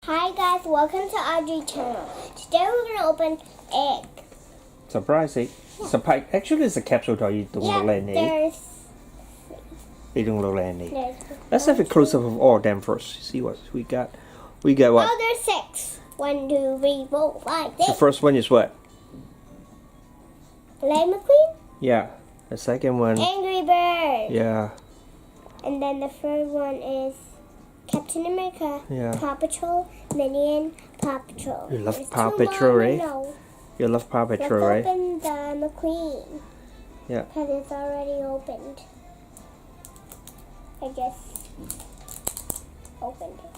Hi guys, welcome to Audrey channel. Today we're gonna open egg. Surprise, eh? Yeah. Surprise. Actually, it's a capsule toy. There's Let's have a close up of all of them first. See what we got. We got what? Oh, there's 6. 1, 2, 3, 4, 5, 6. The first one is what? Lightning McQueen? Yeah. The second one. Angry Bird. Yeah. And then the third one is Captain America. Yeah. Paw Patrol, Minion, Paw Patrol. You love There's Paw 2 Patrol, more, right? no. You love Paw Patrol, Let's right? open the McQueen. Yeah. Because it's already opened. I just opened it.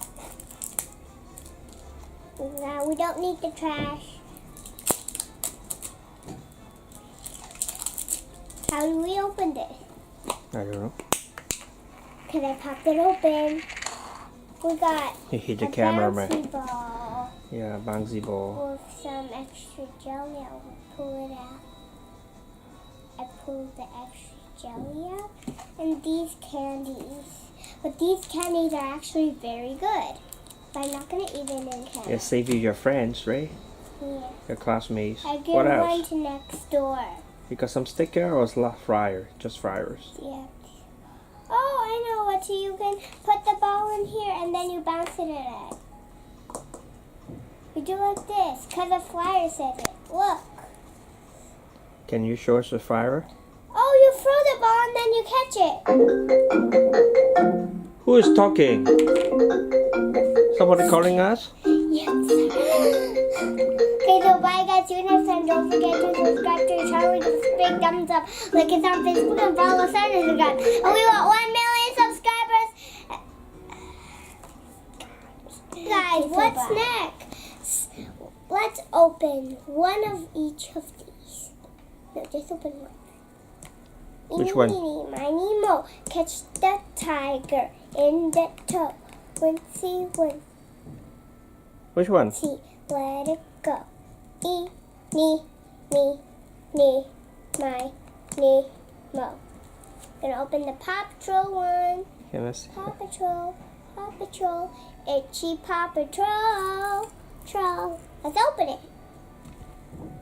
Now we don't need the trash. How do we open this? I don't know. Because I popped it open. We got You hit the a camera, bouncy man. ball Yeah, bouncy ball. with some extra jelly. I'll pull it out. I pulled the extra jelly out. And these candies. But these candies are actually very good. But I'm not going to eat it in candy. Yeah, save you your friends, right? Yeah. Your classmates. I give What one else? to next door. You got some sticker or is it fryer? Just fryers. Yeah. Oh, I know what to. You can put the ball in here and then you bounce it in it. You do like this, because the flyer says it. Look. Can you show us the fryer? Oh, you throw the ball and then you catch it. Who is talking? Somebody calling us? Yes. Okay, so bye guys. See you next time. Don't forget to subscribe to the channel. Give us a big thumbs up. Like us on Facebook and follow us on Instagram. And we want 1 million subscribers. Guys, what's next? Let's open one of each of these. No, just open one. Which one? Eeny, miny, mo. Catch the tiger in the toe. Wincy, wincy. Which one? Let it go. Me, my, me, mo. Gonna open the Paw Patrol one. Can I see? Paw Patrol, itchy Paw Patrol, troll. Let's open it.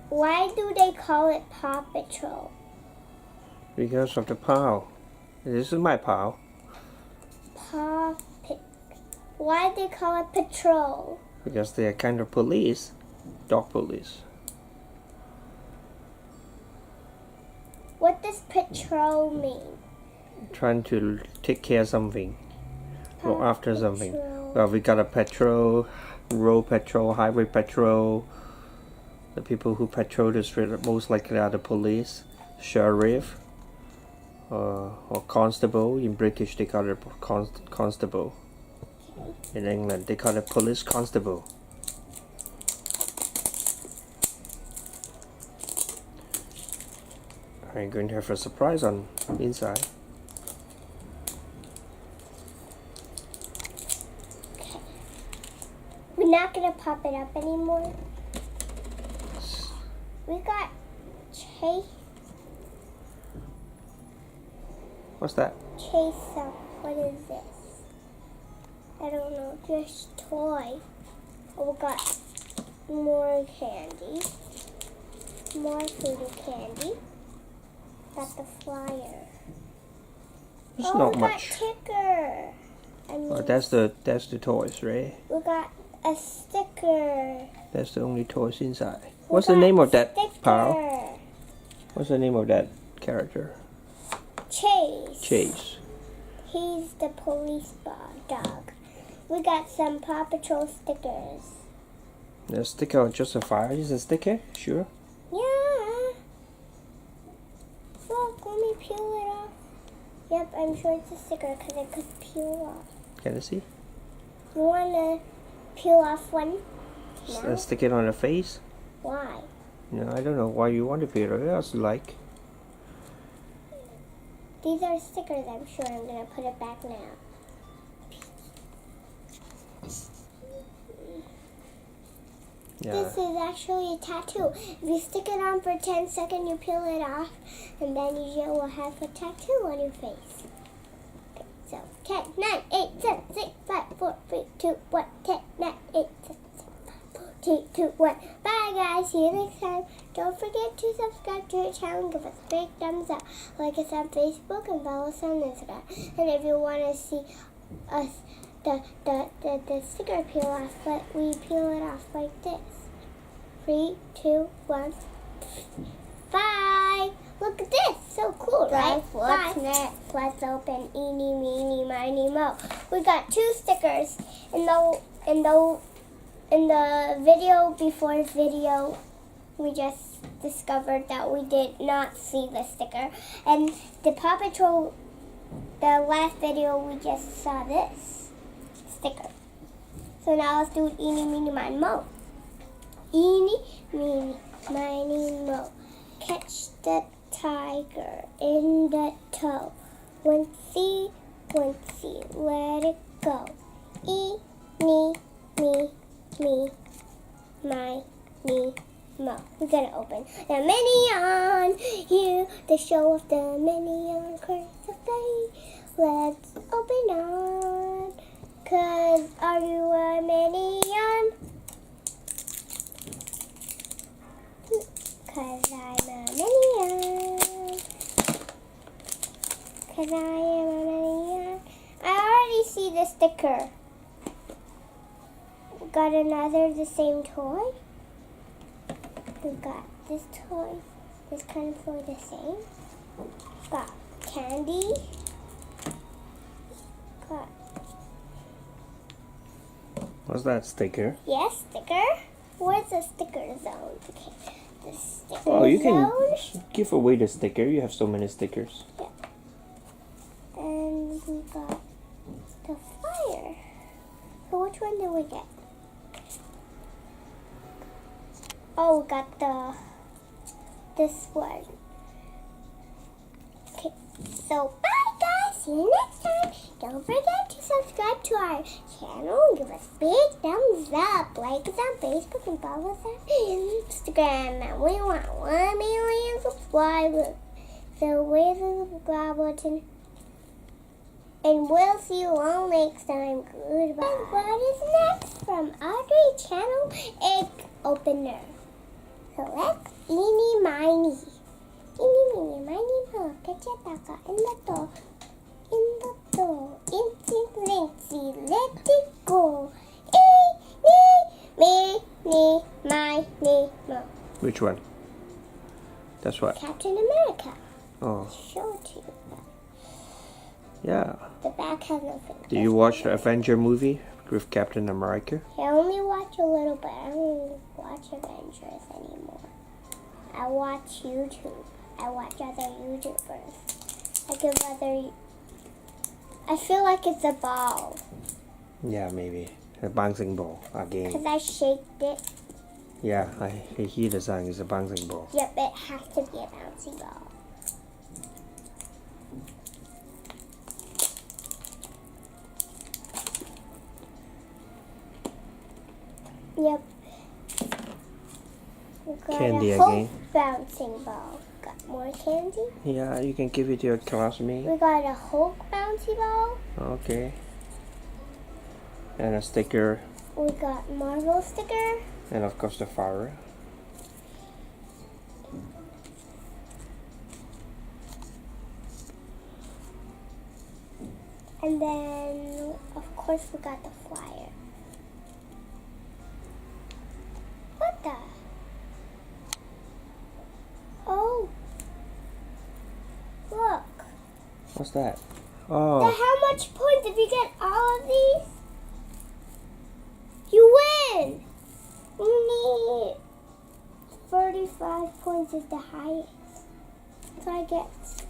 Why do they call it Paw Patrol? Because of the paw. This is my paw. Why do they call it Patrol? Because they are kind of police. Dog police. What does Patrol mean? Trying to take care of something. Look Paw after something. Patrol. Well, we got a patrol, road patrol, highway patrol. The people who patrol the street most likely are the police, sheriff, or constable. In British they call it constable. In England they call it police constable. I'm going to have a surprise on inside. We're not gonna pop it up anymore. We got Chase. What's that? Chase up. What is this? I don't know. Just toy. Oh, we got more candy. More food candy. Got the flyer. It's oh, not we much. got ticker. Oh, that's the toys, right? We got a sticker. That's the only toys inside. What's the name of that pal? What's the name of that character? Chase. Chase. He's the police dog. We got some Paw Patrol stickers. The sticker or just a fire? Is a sticker? Sure. Yeah. Look, let me peel it off. Yep, I'm sure it's a sticker because it could peel off. Can I see? You want to peel off one? No? Stick it on the face? Why? No, I don't know why you want to peel it. What else you like? These are stickers, I'm sure. I'm going to put it back now. Yeah. This is actually a tattoo. If you stick it on for 10 seconds, you peel it off, and then you will have a tattoo on your face. Okay, so 10, 9, 8, 7, 6, 5, 4, 3, 2, 1, 10, 9, 8. 1. Bye guys, see you next time. Don't forget to subscribe to our channel, give us a big thumbs up, like us on Facebook, and follow us on Instagram. And if you want to see us, the sticker peel off, but we peel it off like this. 3, 2, 1. Bye. Look at this, so cool, right? What's next? Let's open Eeny, Meeny, Miny, Mo. We got 2 stickers in the video before video. We just discovered that we did not see the sticker, and the Paw Patrol, the last video we just saw this sticker. So now let's do Eeny, Meeny, Miny, Mo. Eeny, Meeny, Miny, Mo. Catch the tiger in the toe. Once-y, let it go. Eeny, me, miny, mo. We're gonna open the Minion here, the show of the Minion curse of fate. Let's open on, 'cause are you a Minion? 'Cause I'm a Minion. 'Cause I am a Minion. I already see the sticker. We got another the same toy. We got this toy. This kind of toy the same. Got candy. Got What's that sticker? yes, sticker. Where's the sticker zone? Okay, the sticker Oh, you zone. can give away the sticker. You have so many stickers. And we got the flyer. So which one did we get? Oh, we got this one. Okay, so bye guys. See you next time. Don't forget to subscribe to our channel and give us big thumbs up. Like us on Facebook and follow us on Instagram. And we want 1 million subscribers. So where's the subscribe button? And we'll see you all next time. Goodbye. And what is next from Audrey channel? Egg opener. So let's eeny miny. Eeny meeny miny mo. Catch a taka in the door. In the door. Incy lincy. Let it go. Eeny miny mo. Which one? That's what? Captain America. Oh, Show it to you. yeah. The back has no fingers. Do you watch the Avenger movie with Captain America? I only watch a little bit. I don't watch Avengers anymore. I watch YouTube. I watch other YouTubers. I feel like it's a ball. Yeah, maybe. A bouncing ball again. Because I shaked it. Yeah, I hear the sound. It's a bouncing ball. Yep, it has to be a bouncy ball. Yep. We got Candy a whole again. bouncing ball. Got more candy. Yeah, you can give it to your classmate. We got a Hulk bouncy ball. Okay. And a sticker. We got Marvel sticker. And of course the fire. And then, of course, we got the flyer. What the? Oh. Look. What's that? The Oh, how much points if you get all of these? You win! You need 35 points is the highest. So I get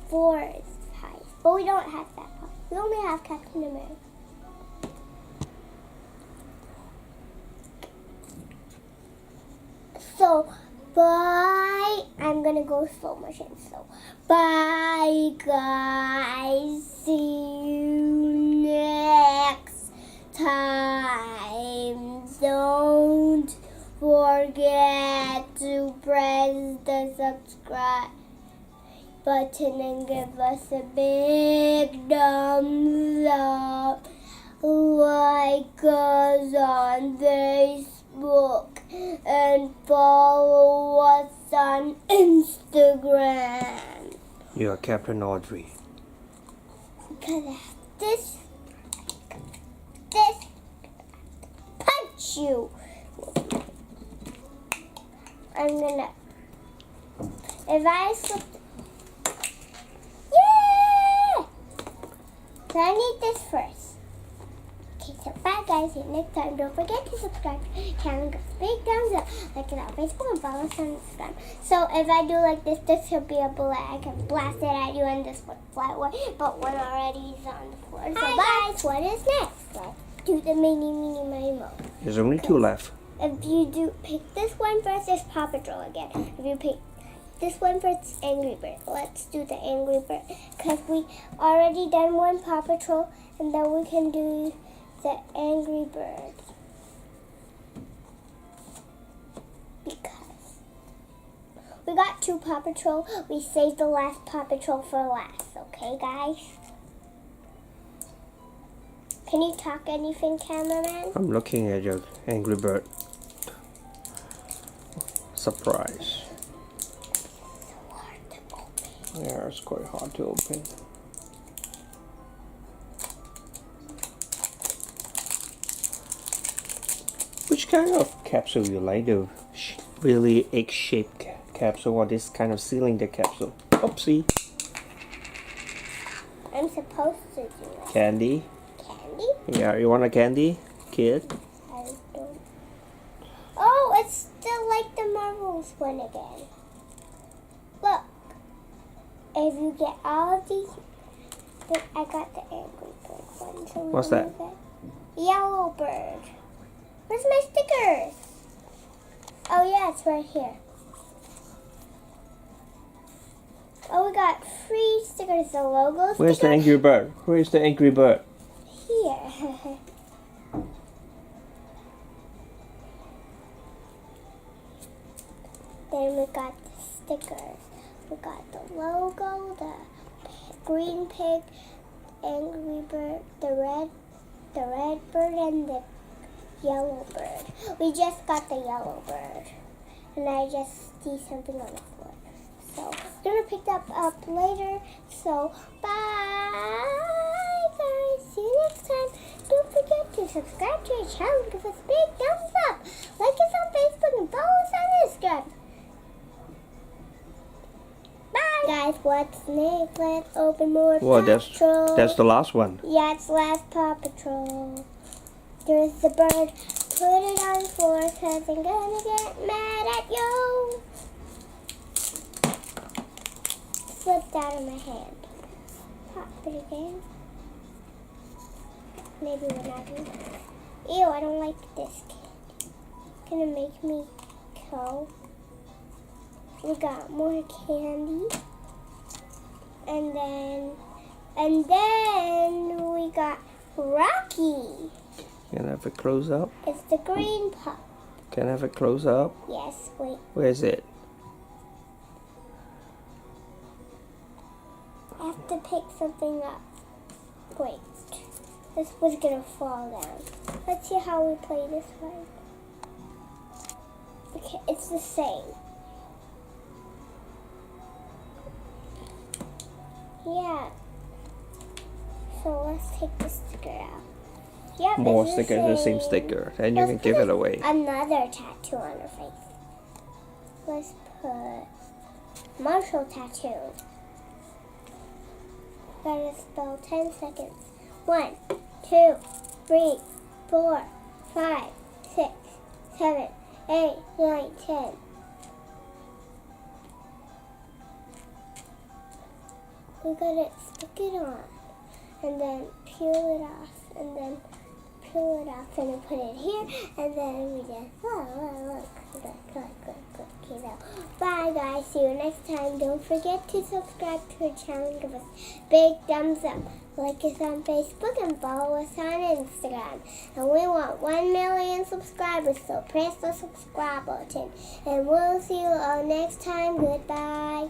4 is the highest. But we don't have that one. We only have Captain America. So, bye. I'm gonna go slow motion. So, bye, guys. See you next time. Don't forget to press the subscribe button and give us a big thumbs up. Like us on Facebook. and follow us on Instagram. You are Captain Audrey. Because this punch you. I'm gonna, if I slip, yeah! So I need this first. Okay, so bye guys, see you next time. Don't forget to subscribe to the channel, give us a big thumbs up, like it on Facebook, and follow us on Instagram. So if I do like this, this should be a bullet. I can blast it at you and this would fly away, but one already is on the floor. So bye guys, what is next? Let's do the mini mode. There's only 2 left. If you do pick this one first, it's Paw Patrol again. If you pick this one first, Angry Bird. Let's do the Angry Bird because we already done one Paw Patrol, and then we can do the Angry Bird because we got 2 Paw Patrol. We saved the last Paw Patrol for last. Okay, guys. Can you talk anything, cameraman? I'm looking at your Angry Bird surprise. So hard to open. Yeah, it's quite hard to open. Which kind of capsule you like? The really egg-shaped capsule or this kind of cylinder capsule? Oopsie. I'm supposed to do it. Candy? Candy? Yeah, you want a candy, kid? I don't. Oh, it's still like the Marvels one again. Look. If you get all of these, I got the Angry Bird one. So What's that? Yellow Bird. Where's my stickers? Oh yeah, it's right here. Oh, we got 3 stickers. The logo Where's the sticker Angry Bird? Where's the Angry Bird? here. Then we got the stickers. We got the logo, the green pig, Angry Bird, the red bird, and the yellow bird. We just got the yellow bird, and I just see something on the floor. So we're gonna pick that up later. So bye guys. See you next time. Don't forget to subscribe to our channel. Give us a big thumbs up. Like us on Facebook and follow us on Instagram. Bye guys. What's next? Let's open more Well, Paw Patrol. that's the last one. Yeah, it's last Paw Patrol. There's the bird. Put it on the floor because I'm gonna get mad at you. Slipped out of my hand. Pop it again. Maybe we're not doing that. Ew, I don't like this candy. It's gonna make me go. We got more candy. And then we got Rocky. Can I have it close up? It's the green pup. Can I have it close up? Yes, wait. Where is it? I have to pick something up. Wait. This was gonna fall down. Let's see how we play this one. Okay, it's the same. Yeah. So let's take the sticker out. Yep, More it's stickers, the same sticker. Then you Let's can give put it away. Another tattoo on her face. Let's put Marshall tattoo. Gotta spell 10 seconds. 1, 2, 3, 4, 5, 6, 7, 8, 9, 10. We gotta stick it on and then peel it off and then peel it off and then put it here and then we just look. Okay, now. Bye guys, see you next time. Don't forget to subscribe to our channel, give us big thumbs up, like us on Facebook and follow us on Instagram. And we want 1 million subscribers, so press the subscribe button. And we'll see you all next time. Goodbye.